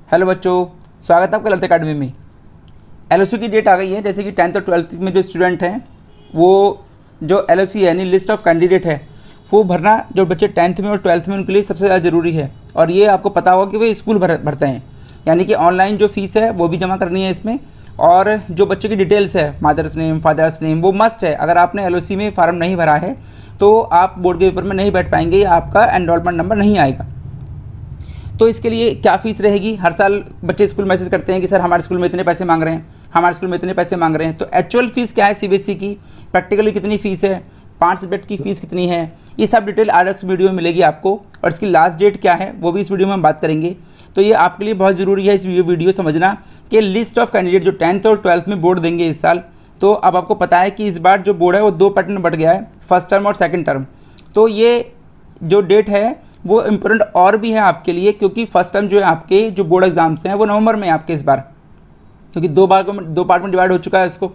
Hello बच्चों, स्वागत है आपका ललित अकेडमी में। एलओसी की डेट आ गई है। जैसे कि 10th और 12th में जो स्टूडेंट हैं वो जो एलओसी यानी लिस्ट ऑफ कैंडिडेट है वो भरना, जो बच्चे 10th में और 12th में उनके लिए सबसे ज़्यादा ज़रूरी है। और ये आपको पता होगा कि वे स्कूल भरते हैं, यानी कि ऑनलाइन जो फीस है वो भी जमा करनी है इसमें। और जो बच्चे की डिटेल्स है, मदर्स नेम, फादर्स नेम, वो मस्ट है। अगर आपने एलओसी में फार्म नहीं भरा है तो आप बोर्ड के पेपर में नहीं बैठ पाएंगे या आपका एनरोलमेंट नंबर नहीं आएगा। तो इसके लिए क्या फ़ीस रहेगी? हर साल बच्चे स्कूल मैसेज करते हैं कि सर हमारे स्कूल में इतने पैसे मांग रहे हैं, हमारे स्कूल में इतने पैसे मांग रहे हैं। तो एक्चुअल फ़ीस क्या है सीबीएसई की, प्रैक्टिकली कितनी फ़ीस है, 5 सब्जेक्ट की फ़ीस कितनी है, ये सब डिटेल आज इस वीडियो में मिलेगी आपको। और इसकी लास्ट डेट क्या है वो भी इस वीडियो में हम बात करेंगे। तो ये आपके लिए बहुत ज़रूरी है इस वीडियो समझना कि लिस्ट ऑफ कैंडिडेट जो 10th और 12th में बोर्ड देंगे इस साल। तो अब आपको पता है कि इस बार जो बोर्ड है वो 2 पैटर्न बढ़ गया है, फर्स्ट टर्म और सेकेंड टर्म। तो ये जो डेट है वो इम्पोर्टेंट और भी है आपके लिए, क्योंकि फर्स्ट टर्म जो है आपके जो बोर्ड एग्जाम्स हैं वो नवंबर में आपके इस बार, क्योंकि 2 पार्ट में डिवाइड हो चुका है इसको।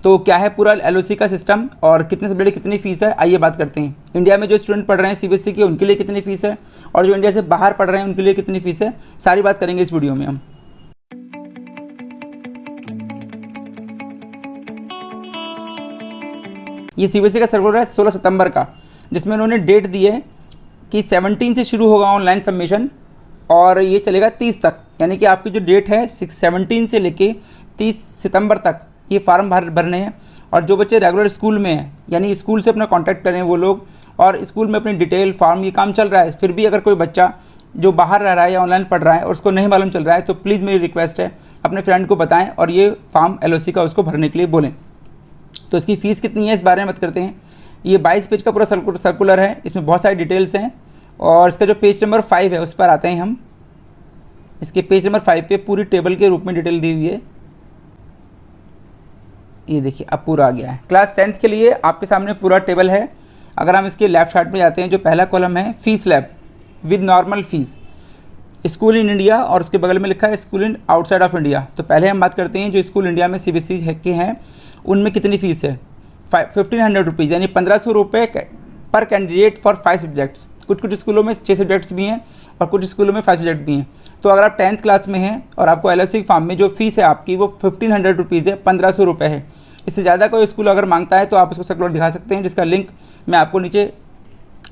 तो क्या है पूरा एलओसी का सिस्टम और कितने सब्जेक्ट कितनी फ़ीस है, आइए बात करते हैं। इंडिया में जो स्टूडेंट पढ़ रहे हैं सीबीएसई के उनके लिए कितनी फ़ीस है और जो इंडिया से बाहर पढ़ रहे हैं उनके लिए कितनी फ़ीस है, सारी बात करेंगे इस वीडियो में हम। ये सीबीएसई का सर्कुलर है 16 सितंबर का, जिसमें उन्होंने डेट दी है कि 17 से शुरू होगा ऑनलाइन सबमिशन और ये चलेगा 30 तक। यानी कि आपकी जो डेट है 17 से लेके 30 सितंबर तक ये फार्म भरने हैं। और जो बच्चे रेगुलर स्कूल में हैं, यानी स्कूल से अपना कांटेक्ट करें वो लोग, और स्कूल में अपनी डिटेल फॉर्म ये काम चल रहा है। फिर भी अगर कोई बच्चा जो बाहर रह रहा है या ऑनलाइन पढ़ रहा है और उसको नहीं मालूम चल रहा है तो प्लीज़ मेरी रिक्वेस्ट है अपने फ्रेंड को बताएँ और ये फॉर्म एलओसी का उसको भरने के लिए बोलें। तो इसकी फ़ीस कितनी है इस बारे में बात करते हैं। ये 22 पेज का पूरा सर्कुलर है, इसमें बहुत सारी डिटेल्स हैं। और इसका जो पेज नंबर 5 है उस पर आते हैं हम। इसके पेज नंबर 5 पे पूरी टेबल के रूप में डिटेल दी हुई है। ये देखिए अब पूरा आ गया है। क्लास 10th के लिए आपके सामने पूरा टेबल है। अगर हम इसके लेफ्ट साइड पे जाते हैं, जो पहला कॉलम है fees lab with normal fees, school in India, और उसके बगल में लिखा है school in outside of India. तो पहले हम बात करते हैं जो स्कूल इंडिया में सीबीएसई के हैं उनमें कितनी फ़ीस है। 1500 रुपीज़ यानी 1500 रुपये पर कैंडिडेट फॉर 5 सब्जेक्ट्स। कुछ स्कूलों में 6 सब्जेक्ट्स भी हैं और कुछ स्कूलों में 5 सब्जेक्ट भी हैं। तो अगर आप 10th क्लास में हैं और आपको एलओसी फॉर्म में जो फ़ीस है आपकी वो 1500 रुपीज़ है, 1500 रुपये है। इससे ज़्यादा कोई स्कूल अगर मांगता है तो आप उसको सर्कुलर दिखा सकते हैं, जिसका लिंक मैं आपको नीचे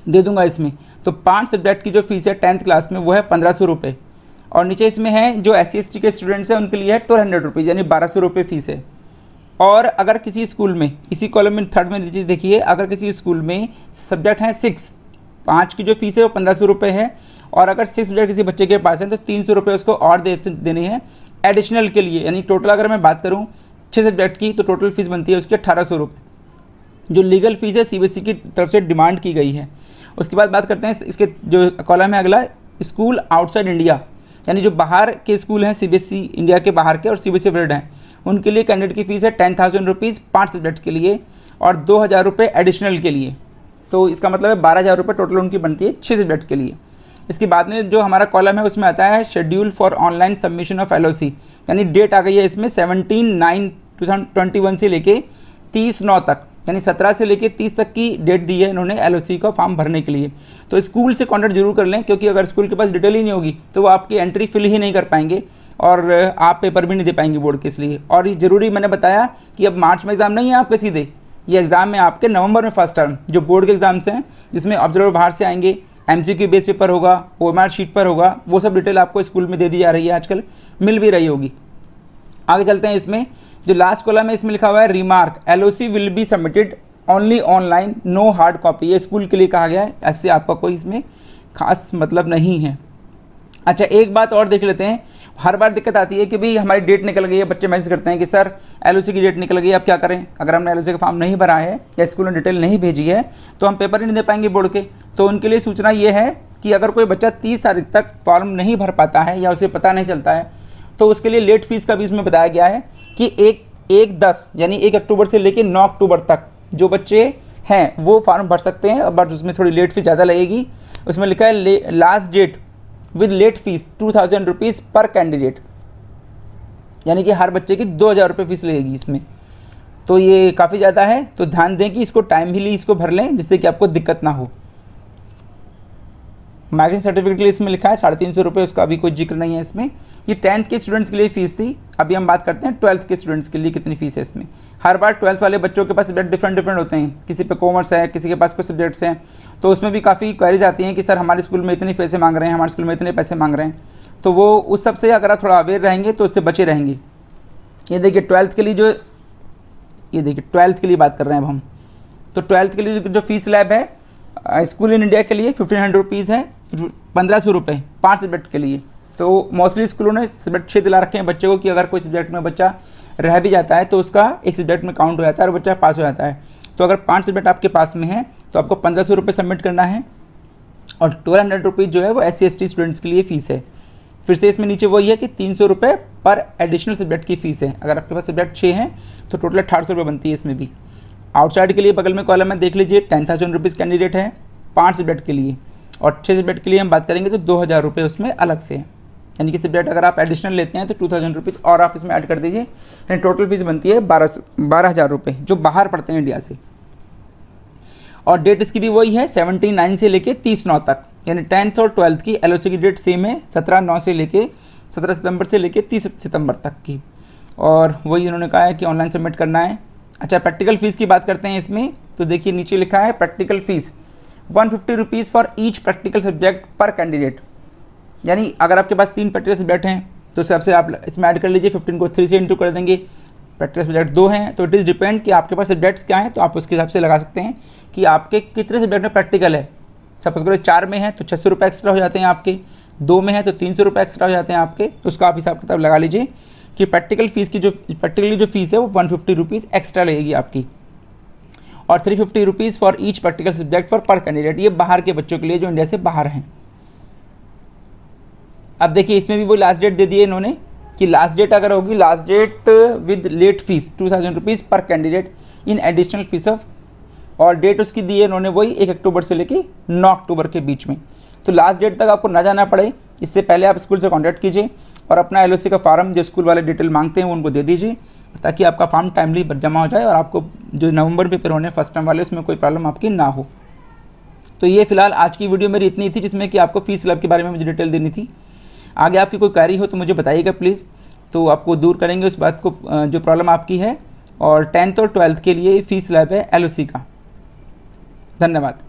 दे दूंगा इसमें। तो 5 सब्जेक्ट की जो फ़ीस है 10th क्लास में वो है 1500 रुपये। और नीचे इसमें है जो SC/ST के स्टूडेंट्स हैं उनके लिए है 1200 रुपीज़ यानी 1200 रुपये फ़ीस है। और अगर किसी स्कूल में, इसी कॉलम में थर्ड में देखिए, अगर किसी स्कूल में सब्जेक्ट हैं 6, 5 की जो फ़ीस है वो 1500 रुपये है। और अगर 6 सब्जेक्ट किसी बच्चे के पास है तो 300 रुपये उसको और देने हैं एडिशनल के लिए। यानी टोटल अगर मैं बात करूँ 6 सब्जेक्ट की तो टोटल फ़ीस बनती है उसकी 1800 रुपये, जो लीगल फ़ीस है सीबीएसई की तरफ से डिमांड की गई है। उसके बाद बात करते हैं इसके जो कॉलम है अगला, स्कूल आउटसाइड इंडिया, यानी जो बाहर के स्कूल हैं सीबीएसई इंडिया के बाहर के और सीबीएसई अफिलिएटेड हैं, उनके लिए कैंडिडेट की फ़ीस है 10,000 रुपीज़ 5 सब्जेक्ट के लिए और 2000 रुपये एडिशनल के लिए। तो इसका मतलब है 12,000 रुपये टोटल उनकी बनती है 6 सब्जेक्ट के लिए। इसके बाद में जो हमारा कॉलम है उसमें आता है schedule for online submission of LOC, यानी डेट आ गई है इसमें 17/9/2021 से लेके 30/9 तक, यानी 17 से लेके 30 तक की डेट दी है इन्होंने एलओसी का फॉर्म भरने के लिए। तो स्कूल से कॉन्टैक्ट जरूर कर लें, क्योंकि अगर स्कूल के पास डिटेल ही नहीं होगी तो वो आपकी एंट्री फिल ही नहीं कर पाएंगे और आप पेपर भी नहीं दे पाएंगे बोर्ड के। इसलिए और ये ज़रूरी मैंने बताया कि अब मार्च में एग्ज़ाम नहीं है आपके सीधे, ये एग्ज़ाम है आपके नवंबर में फर्स्ट टर्म, जो बोर्ड के एग्ज़ाम्स हैं जिसमें ऑब्जर्वर बाहर से आएंगे, MCQ बेस पेपर होगा, OMR शीट पर होगा, वो सब डिटेल आपको स्कूल में दे दी जा रही है, आजकल मिल भी रही होगी। आगे चलते हैं। इसमें जो लास्ट कॉलम है इसमें लिखा हुआ है remark, LOC will be submitted only online, no hard copy. ये स्कूल के लिए कहा गया है, ऐसे आपका कोई इसमें खास मतलब नहीं है। अच्छा एक बात और देख लेते हैं। हर बार दिक्कत आती है कि भाई हमारी डेट निकल गई है, बच्चे मैसेज करते हैं कि सर एलओसी की डेट निकल गई है, अब क्या करें। अगर हमने एलओसी का फॉर्म नहीं भरा है या स्कूल ने डिटेल नहीं भेजी है तो हम पेपर ही नहीं दे पाएंगे बोर्ड के। तो उनके लिए सूचना ये है कि अगर कोई बच्चा 30 तारीख तक फॉर्म नहीं भर पाता है या उसे पता नहीं चलता है तो उसके लिए लेट फीस का भी इसमें बताया गया है कि 1/10 यानी 1 अक्टूबर से लेकर 9 अक्टूबर तक जो बच्चे हैं वो फॉर्म भर सकते हैं, बट उसमें थोड़ी लेट फीस ज़्यादा लगेगी। उसमें लिखा है last date with late fees 2000 rupees पर कैंडिडेट, यानी कि हर बच्चे की 2000 रुपये फीस लगेगी इसमें। तो ये काफ़ी ज़्यादा है, तो ध्यान दें कि इसको टाइम ही इसको भर लें जिससे कि आपको दिक्कत ना हो। माइग्रेशन सर्टिफिकेट के लिए इसमें लिखा है 350 रुपये, उसका अभी कोई जिक्र नहीं है इसमें। ये 10th के स्टूडेंट्स के लिए फ़ीस थी। अभी हम बात करते हैं 12th के स्टूडेंट्स के लिए कितनी फ़ीस है इसमें। हर बार 12th वाले बच्चों के पास सब्जेक्ट डिफरेंट होते हैं, किसी पे कॉमर्स है, किसी के पास कुछ सब्जेक्ट्स हैं, तो उसमें भी काफ़ी क्वेरीज आती हैं कि सर हमारे स्कूल में इतने पैसे मांग रहे हैं, हमारे स्कूल में इतने पैसे मांग रहे हैं। तो वो उस सब से अगर आप थोड़ा अवेयर रहेंगे तो उससे बचे रहेंगे। ये देखिए 12th के लिए बात कर रहे हैं अब हम। तो 12th के लिए जो फीस स्लैब है स्कूल इन इंडिया के लिए 1500 रुपीज़ है, 1500 रुपये 5 सब्जेक्ट के लिए। तो मोस्टली स्कूलों ने सब्जेक्ट 6 दिला रखे हैं बच्चे को कि अगर कोई सब्जेक्ट में बच्चा रह भी जाता है तो उसका एक सब्जेक्ट में काउंट हो जाता है और बच्चा पास हो जाता है। तो अगर 5 सब्जेक्ट आपके पास में है तो आपको 1500 रुपये सबमिट करना है, और 1200 रुपीज़ जो है वो SC/ST स्टूडेंट्स के लिए फ़ीस है। फिर से इसमें नीचे वही है कि 300 रुपये पर एडिशनल सब्जेक्ट की फ़ीस है। अगर आपके पास सब्जेक्ट 6 हैं तो टोटल 1800 रुपये बनती है इसमें भी। आउटसाइड के लिए बगल में कॉलम में देख लीजिए 10,000 रुपीज़ कैंडिडेट है 5 सब्जेक्ट के लिए, और 6 सब्जेक्ट के लिए हम बात करेंगे तो 2000 रुपये उसमें अलग से है। यानी कि सब्जेक्ट अगर आप एडिशनल लेते हैं तो 2000 रुपीज़ और आप इसमें ऐड कर दीजिए, यानी टोटल फीस बनती है 12,000 रुपये जो बाहर पड़ते हैं इंडिया से। और डेट इसकी भी वही है 17/9 से लेके 30/9 तक, यानी 10th और 12th की LOC की डेट सेम है 17/9 से लेके 17 सितंबर से लेके 30 सितंबर तक की। और वही इन्होंने कहा है कि ऑनलाइन सबमिट करना है। अच्छा, प्रैक्टिकल फ़ीस की बात करते हैं इसमें, तो देखिए नीचे लिखा है practical fees 150 rupees for each practical subject पर कैंडिडेट। यानी अगर आपके पास 3 प्रैक्टिकल सब्जेक्ट हैं तो उस हिसाब से आप इसमें ऐड कर लीजिए, 15 को 3 से इंटू कर देंगे। प्रैक्टिकल सब्जेक्ट 2 हैं तो इट इज़ डिपेंड कि आपके पास सब्जेक्ट्स क्या हैं, तो आप उसके हिसाब से लगा सकते हैं कि आपके कितने सब्जेक्ट में प्रैक्टिकल है। सपोज करो 4 में है तो 600 रुपये एक्स्ट्रा हो जाते हैं आपके, 2 में है तो 300 रुपये एक्स्ट्रा हो जाते हैं आपके। तो उसका आप हिसाब किताब लगा लीजिए कि प्रैक्टिकल फ़ीस है वो 150 रुपीज़ एक्स्ट्रा लगेगी आपकी, और 350 rupees for each practical subject for पर कैंडिडेट। ये बाहर के बच्चों के लिए जो इंडिया से बाहर हैं। अब देखिए इसमें भी वो लास्ट डेट दे दी है इन्होंने कि लास्ट डेट अगर होगी, last date with late fees 2000 rupees पर candidate in additional fee of, और डेट उसकी दी है इन्होंने वही 1 अक्टूबर से लेके 9 अक्टूबर के बीच में। तो लास्ट डेट तक आपको ना जाना पड़े, इससे पहले आप स्कूल से कॉन्टैक्ट कीजिए और अपना LOC का फार्म जो स्कूल वाले डिटेल मांगते हैं वो उनको दे दीजिए, ताकि आपका फॉर्म टाइमली जमा हो जाए और आपको जो नवंबर में पेपर होने फर्स्ट टर्म वाले उसमें कोई प्रॉब्लम आपकी ना हो। तो ये फिलहाल आज की वीडियो मेरी इतनी थी जिसमें कि आपको फीस स्लैब के बारे में मुझे डिटेल देनी थी। आगे आपकी कोई क्वेरी हो तो मुझे बताइएगा प्लीज़, तो आपको दूर करेंगे उस बात को जो प्रॉब्लम आपकी है। और 10th और 12th के लिए फीस स्लैब है LOC का। धन्यवाद।